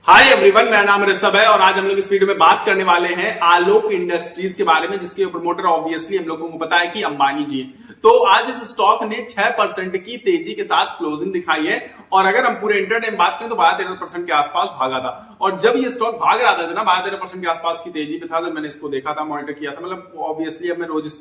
Hi everyone, मेरा नाम ऋषभ है और आज हम लोग इस वीडियो में बात करने वाले हैं आलोक इंडस्ट्रीज के बारे में, जिसके प्रमोटर ऑब्वियसली हम लोगों को पता है कि अंबानी जी। तो आज इस स्टॉक ने 6% की तेजी के साथ क्लोजिंग दिखाई है और अगर हम पूरे इंटरडे में बात करें तो 12-13% के आसपास भागा था। और जब ये स्टॉक भाग रहा था ना 12-13% के आसपास की तेजी पे था, जब मैंने इसको देखा था, मॉनिटर किया था, मतलब ऑब्वियसली अब मैं रोज इस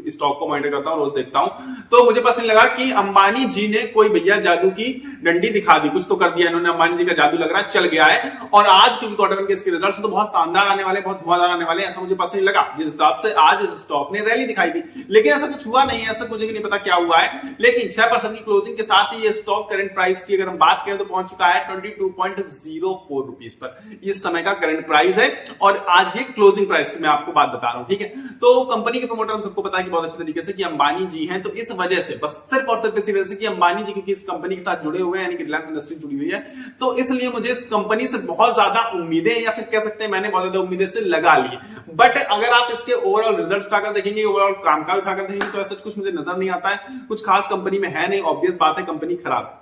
स्टॉक को मॉनिटर करता हूँ, रोज देखता हूँ, तो मुझे पसंद लगा कि अंबानी जी ने कोई भैया जादू की डंडी दिखा दी, कुछ तो कर दिया इन्होंने। अंबानी जी का जादू लग रहा है, चल गया है। और आज क्योंकि क्वार्टर वन के इसके रिजल्ट्स तो बहुत शानदार आने वाले, बहुत धुआंधार आने वाले, ऐसा मुझे पसंद लगा, जिस हिसाब से आज इस स्टॉक ने रैली दिखाई थी। लेकिन ऐसा कुछ हुआ नहीं है, ऐसा मुझे भी नहीं पता क्या हुआ है। लेकिन 6% की क्लोजिंग के साथ ही ये स्टॉक करंट प्राइस की अगर हम बात करें तो पहुंच चुका है 22.04 रुपीज पर, इस समय का करंट प्राइस है। और आज ये क्लोजिंग प्राइस की मैं आपको बात बता रहा हूं, ठीक है। तो कंपनी के प्रमोटर हम सबको पता है कि बहुत अच्छे तरीके से कि अंबानी जी हैं, तो इस वजह से बस सिर्फ और सिर्फ इसी वजह से कि अंबानी जी क्योंकि इस कंपनी के साथ जुड़े हुए हैं, यानी कि रिलायंस इंडस्ट्री जुड़ी हुई है, तो इसलिए मुझे इस कंपनी से बहुत ज्यादा उम्मीदें, या फिर कह सकते हैं मैंने बहुत ज्यादा उम्मीदें से लगा ली। बट अगर आप इसके ओवरऑल रिजल्ट उठाकर देखेंगे, ओवरऑल कामकाज उठाकर देखेंगे, तो ऐसा कुछ मुझे नजर नहीं आता है। कुछ खास कंपनी में है नहीं, ऑब्वियस बात है, कंपनी खराब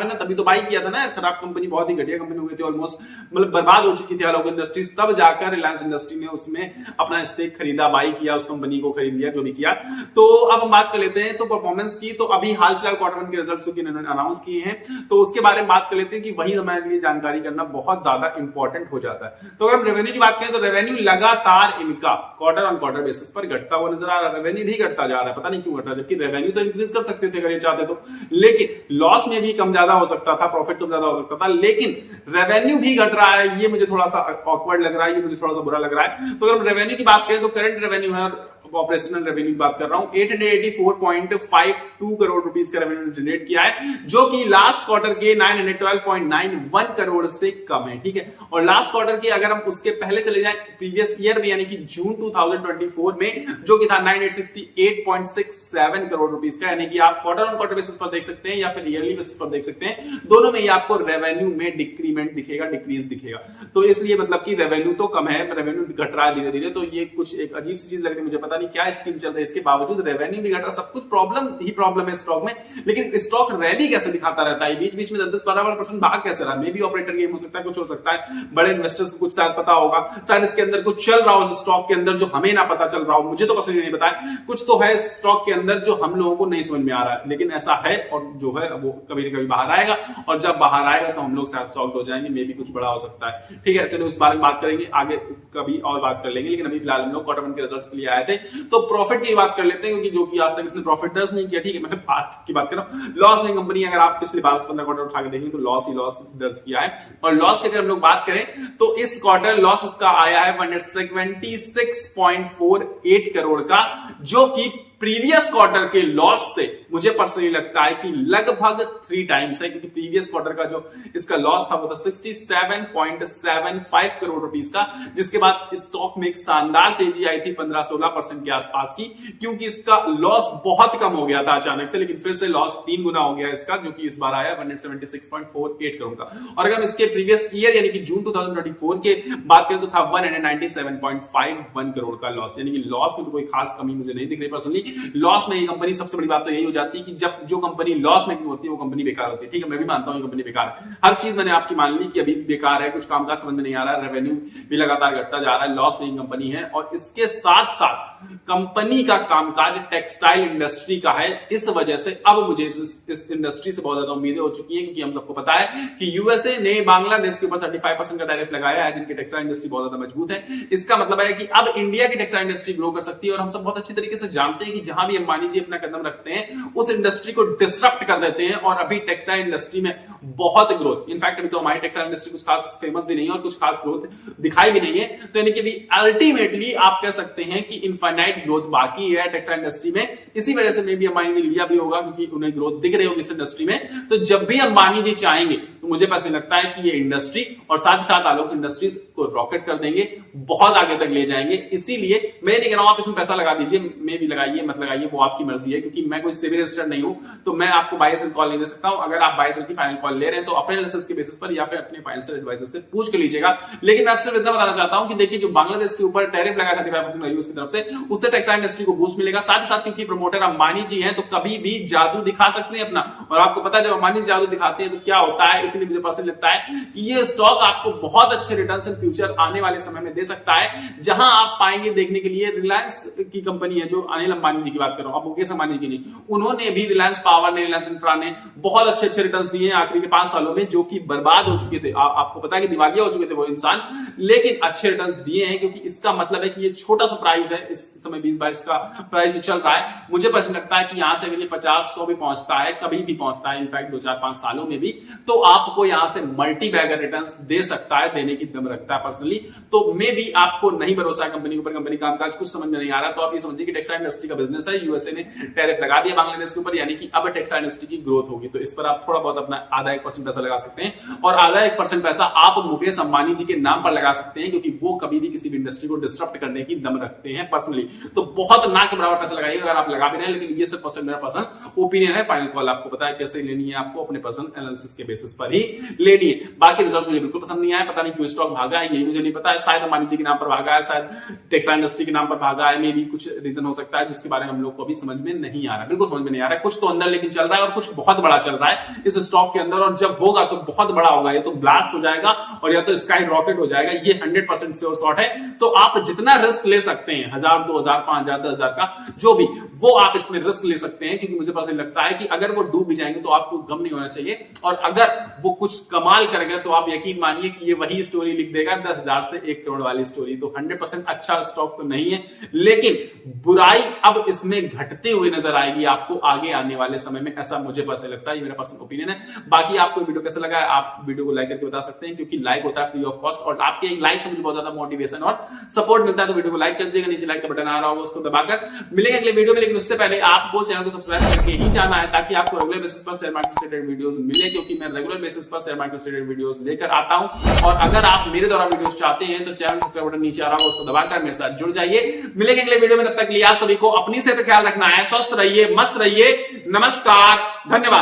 है ना, तभी तो बाई किया था ना। खराब कंपनी, बहुत ही घटिया कंपनी हो गई थी, ऑलमोस्ट मतलब बर्बाद हो चुकी थी आलोक इंडस्ट्रीज, तब जाकर रिलायंस इंडस्ट्री ने उसमें अपना स्टेक खरीदा, बाई किया, उस कंपनी को खरीद लिया, जो भी किया। तो अब हम बात कर लेते हैं तो परफॉर्मेंस की। तो अभी हाल फिलहाल क्वार्टर वन के रिजल्ट्स जो कि इन्होंने अनाउंस किए हैं, तो उसके बारे में बात कर लेते हैं कि वही हमारे लिए जानकारी करना बहुत ज्यादा इंपॉर्टेंट हो जाता है। तो अगर हम रेवेन्यू की बात करें तो रेवेन्यू लगातार इनका क्वार्टर ऑन क्वार्टर बेसिस पर घटता हुआ नजर आ रहा है। रेवेन्यू भी घटता जा रहा है, पता नहीं क्यों घट रहा है, जबकि रेवेन्यू तो इंक्रीज कर सकते थे अगर ये चाहते तो, लेकिन लॉस में भी कम ज्यादा हो सकता था, प्रॉफिट कम ज्यादा हो सकता था, लेकिन रेवेन्यू भी घट रहा है। ये मुझे थोड़ा सा ऑकवर्ड लग रहा है, ये मुझे थोड़ा सा बुरा लग रहा है। तो अगर हम रेवेन्यू की बात करें तो करंट रेवेन्यू है, ऑपरेशनल रेवेन्यू की बात कर रहा हूं, 884.52 करोड़ रुपीस का रेवेन्यू जनरेट किया है, जो कि लास्ट क्वार्टर के 912.91 करोड़ से कम है, ठीक है। और लास्ट क्वार्टर के अगर हम उसके पहले चले जाएं प्रीवियस ईयर में, यानी कि जून 2024 में, जो कि था 9868.67 करोड़ रुपीस का, यानी कि आप क्वार्टर ऑन क्वार्टर बेसिस पर देख सकते हैं या फिर ईयरली बेसिस पर देख सकते हैं, दोनों में ही आपको रेवेन्यू में डिक्रीमेंट दिखेगा, डिक्रीज दिखेगा। तो इसलिए मतलब कि रेवेन्यू तो कम है, रेवेन्यू घट रहा है धीरे धीरे, तो ये कुछ एक अजीब सी चीज लग रही है मुझे, पता नहीं क्या स्कीम चल रही है, इसके बावजूद रेवेन्यू भी घट रहा, सब कुछ प्रॉब्लम है स्टॉक में। लेकिन स्टॉक रैली कैसे दिखाता रहता है, बीच बीच में 10-12% भाग कैसे रहा, मे बी ऑपरेटर गेम हो सकता है, कुछ हो सकता है, बड़े इन्वेस्टर्स को कुछ शायद पता होगा, शायद इसके अंदर कुछ चल रहा हो स्टॉक के अंदर जो हमें ना पता चल रहा हो, मुझे तो पसंद नहीं पता है, कुछ तो है स्टॉक के अंदर जो हम लोगों को नहीं समझ में आ रहा है, लेकिन ऐसा है और जो है वो कभी ना कभी बाहर आएगा, और जब बाहर आएगा तो हम लोग शायद शॉक्ड हो जाएंगे, मे बी कुछ बड़ा हो सकता है, ठीक है। चलो उस बारे में बात करेंगे आगे, कभी और बात कर लेंगे, लेकिन अभी फिलहाल हम लोग क्वार्टर वन के रिजल्ट्स के लिए आए थे। तो प्रॉफिट की बात कर लेते हैं, क्योंकि जो कि आज तक इसने प्रॉफिट दर्ज नहीं किया, ठीक है, मतलब आज तक की बात कर रहा हूं। लॉस में कंपनी, अगर आप पिछले 12-15 क्वार्टर उठा के देखेंगे तो लॉस ही लॉस दर्ज किया है। और लॉस की अगर हम लोग बात करें तो इस क्वार्टर लॉस इसका आया है 176.48 करोड़ का, जो कि प्रीवियस क्वार्टर के लॉस से मुझे पर्सनली लगता है कि लगभग 3 टाइम्स है, क्योंकि प्रीवियस क्वार्टर का जो इसका लॉस था वो था 67.75 करोड़ रुपीस का, जिसके बाद स्टॉक में एक शानदार तेजी आई थी 15-16% के आसपास की, क्योंकि इसका लॉस बहुत कम हो गया था अचानक से, लेकिन फिर से लॉस 3 गुना हो गया इसका, जो कि इस बार आया 176.48 करोड़ का। और अगर हम इसके प्रीवियस ईयर यानी कि जून 2024 के बात करें तो था 197.51 करोड़ का लॉस, यानी कि लॉस में तो कोई खास कमी मुझे नहीं दिख रही पर्सनली। लॉस में ये कंपनी, सबसे बड़ी बात तो यही हो जाती है कि जब जो कंपनी लॉस मेकिंग होती है वो कंपनी बेकार होती है, ठीक है। मैं भी मानता हूं ये कंपनी बेकार है, हर चीज मैंने आपकी मान ली कि अभी बेकार है, कुछ कामकाज समझ में नहीं आ रहा है, रेवेन्यू भी लगातार घटता जा रहा है, लॉस मेकिंग कंपनी है। और इसके साथ साथ कंपनी का कामकाज टेक्सटाइल इंडस्ट्री का है, इस वजह से अब मुझे इस इंडस्ट्री से बहुत ज्यादा उम्मीदें हो चुकी है, क्योंकि हम सबको पता है कि यूएसए ने बांग्लादेश के ऊपर 35% का टैरिफ लगाया है, जिनकी टेक्सटाइल इंडस्ट्री बहुत ज्यादा मजबूत है। इसका मतलब है कि अब इंडिया की टेक्सटाइल इंडस्ट्री ग्रो कर सकती है, और हम सब बहुत अच्छी तरीके से जानते हैं कि जहां भी अंबानी जी अपना कदम रखते हैं उस इंडस्ट्री को डिसरप्ट कर देते हैं। और अभी टेक्सटाइल इंडस्ट्री में बहुत ग्रोथ, इनफैक्ट अभी तो हमारी टेक्सटाइल इंडस्ट्री कुछ खास फेमस भी नहीं है और कुछ खास ग्रोथ दिखाई भी नहीं है, तो यानी कि अल्टीमेटली आप कह सकते हैं कि इनफाइनाइट ग्रोथ बाकी है टेक्सटाइल इंडस्ट्री में। इसी वजह से मे भी अंबानी जी लिया भी होगा, क्योंकि उन्हें ग्रोथ दिख रही होगी इस इंडस्ट्री में। तो जब भी अंबानी जी चाहेंगे तो मुझे पैसे लगता है कि ये इंडस्ट्री और साथ ही साथ आलोक इंडस्ट्रीज को रॉकेट कर देंगे, बहुत आगे तक ले जाएंगे। इसीलिए मैं नहीं कह रहा हूं आप इसमें पैसा लगा दीजिए, मैं भी लगाइए मत लगाइए वो आपकी मर्जी है, क्योंकि मैं कोई सिविल रजिस्टर्ड नहीं हूं तो मैं आपको बाय सेल कॉल नहीं दे सकता हूं। अगर आप बाय सेल की फाइनल कॉल ले रहे हैं तो अपने एनालिसिस के बेसिस पर या फिर अपने फाइनेंशियल एडवाइजर से पूछ के लीजिएगा। लेकिन मैं आपसे इतना बताना चाहता हूं कि देखिए जो बांग्लादेश के ऊपर टैरिफ लगा 35% यूएस की तरफ से, उससे टेक्सटाइल इंडस्ट्री को बूस्ट मिलेगा। साथ ही साथ क्योंकि प्रमोटर अंबानी जी हैं तो कभी भी जादू दिखा सकते हैं अपना, और आपको पता है जब अंबानी जादू दिखाते हैं तो क्या होता है। इसलिए मुझे पसंद लगता है कि ये स्टॉक आपको बहुत अच्छे रिटर्न्स इन फ्यूचर आने वाले समय में दे सकता है। जहां आप पाएंगे देखने के लिए रिलायंस की कंपनी है जो अनिल अंबानी जी की बात कर रहा हूं, अब मुकेश अंबानी की नहीं, उन्होंने भी रिलायंस पावर ने, रिलायंस इंफ्रा ने बहुत अच्छे रिटर्न्स दिए हैं आखिरी के 5 सालों में, जो कि बर्बाद हो चुके थे। आपको पता है कि दिवालिया हो चुके थे वो इंसान, लेकिन अच्छे रिटर्न्स दिए हैं। क्योंकि इसका मतलब है कि ये छोटा सा प्राइस है, इस समय 20-22 का प्राइस चल रहा है। मुझे पसंद लगता है कि यहां से अगर ये 50-100 भी पहुंचता है, कभी भी पहुंचता है, इनफैक्ट 2-4-5 सालों में भी, तो आपको यहां से मल्टी बैगर रिटर्न्स दे सकता है, देने की दम रखता है पर्सनली। तो मे भी आपको नहीं भरोसा है कंपनी के ऊपर, कंपनी का कामकाज कुछ समझ में नहीं आ रहा, तो आप ये समझिए कि टेक्सटाइल इंडस्ट्री का बिजनेस है, यूएसए ने टैरिफ लगा दिया बांग्लादेश के ऊपर, यानी कि अब टेक्सटाइल इंडस्ट्री की ग्रोथ होगी। तो इस पर आप थोड़ा बहुत अपना आधा 1% पैसा लगा सकते हैं, और आधा 1% पैसा आप मुकेश अंबानी जी के नाम पर लगा सकते हैं, क्योंकि वो कभी भी किसी भी इंडस्ट्री को डिस्टर्ब करने की दम रखते हैं पर्सनली। तो बहुत ना के बराबर पैसा लगाइए अगर आप लगा भी रहे हैं, लेकिन ये सिर्फ मेरा पर्सनल ओपिनियन है। फाइनल कॉल आपको पता है कैसे लेनी है, आपको अपने पर्सनल एनालिसिस के बेसिस पर ही लेनी है। बाकी रिजल्ट मुझे बिल्कुल पसंद नहीं आया, पता नहीं क्यों स्टॉक भागा है, यही मुझे नहीं पता है। शायद अंबानी जी के नाम पर भागा है, शायद टेक्सटाइल इंडस्ट्री के नाम पर भागा है, मे भी कुछ रीजन हो सकता है जिसके बारे में हम लोग को अभी समझ में नहीं आ रहा, बिल्कुल समझ में नहीं आ रहा है। कुछ तो अंदर लेकिन चल रहा है, और कुछ बहुत बड़ा चल रहा है इस स्टॉक के अंदर, और जब होगा तो बहुत बड़ा होगा, ये तो ब्लास्ट हो जाएगा और या तो स्काई रॉकेट हो जाएगा, ये 100% श्योर शॉट है। तो आप जितना रिस्क ले सकते हैं, 1000, 2000, 5000, 10,000 का जो भी, वो आप इसमें रिस्क ले सकते हैं। क्योंकि मुझे पसंद लगता है कि अगर वो डूब भी जाएंगे तो आपको गम नहीं होना चाहिए, और अगर वो कुछ कमाल कर गए तो आप यकीन मानिए कि ये वही स्टोरी लिख देगा 10,000 से 1 करोड़ वाली स्टोरी। तो 100% अच्छा स्टॉक तो नहीं है, लेकिन बुराई अब इसमें घटते हुए नजर आएगी आपको आगे आने वाले समय में, ऐसा मुझे पसंद लगता है। ये मेरा पर्सनल ओपिनियन है। बाकी आपको वीडियो कैसा लगा है, आप वीडियो को लाइक करके बता सकते हैं, क्योंकि लाइक होता है फ्री ऑफ कॉस्ट, और आपके एक लाइक से मुझे बहुत ज्यादा मोटिवेशन और सपोर्ट मिलता है। तो वीडियो को लाइक कर दीजिएगा, नीचे लाइक का बटन आ रहा होगा उसको दबाकर। मिलेंगे अगले वीडियो में, लेकिन उससे पहले आपको चैनल को सब्सक्राइब करके ही जाना है, ताकि आपको रेगुलर बेसिस पर शेयर मार्केट से रिलेटेड वीडियोस मिले, क्योंकि मैं रेगुलर बेसिस पर शेयर मार्केट से रिलेटेड वीडियोस लेकर आता हूं। और अगर आप मेरे द्वारा वीडियोस चाहते हैं तो चैनल सब्सक्राइब बटन नीचे आ रहा होगा उसको दबाकर मेरे साथ जुड़ जाइए। मिलेंगे अगले वीडियो में, तब तक के लिए आप सभी को अपनी सेहत का ख्याल रखना है, स्वस्थ रहिए, मस्त रहिए। नमस्कार, धन्यवाद।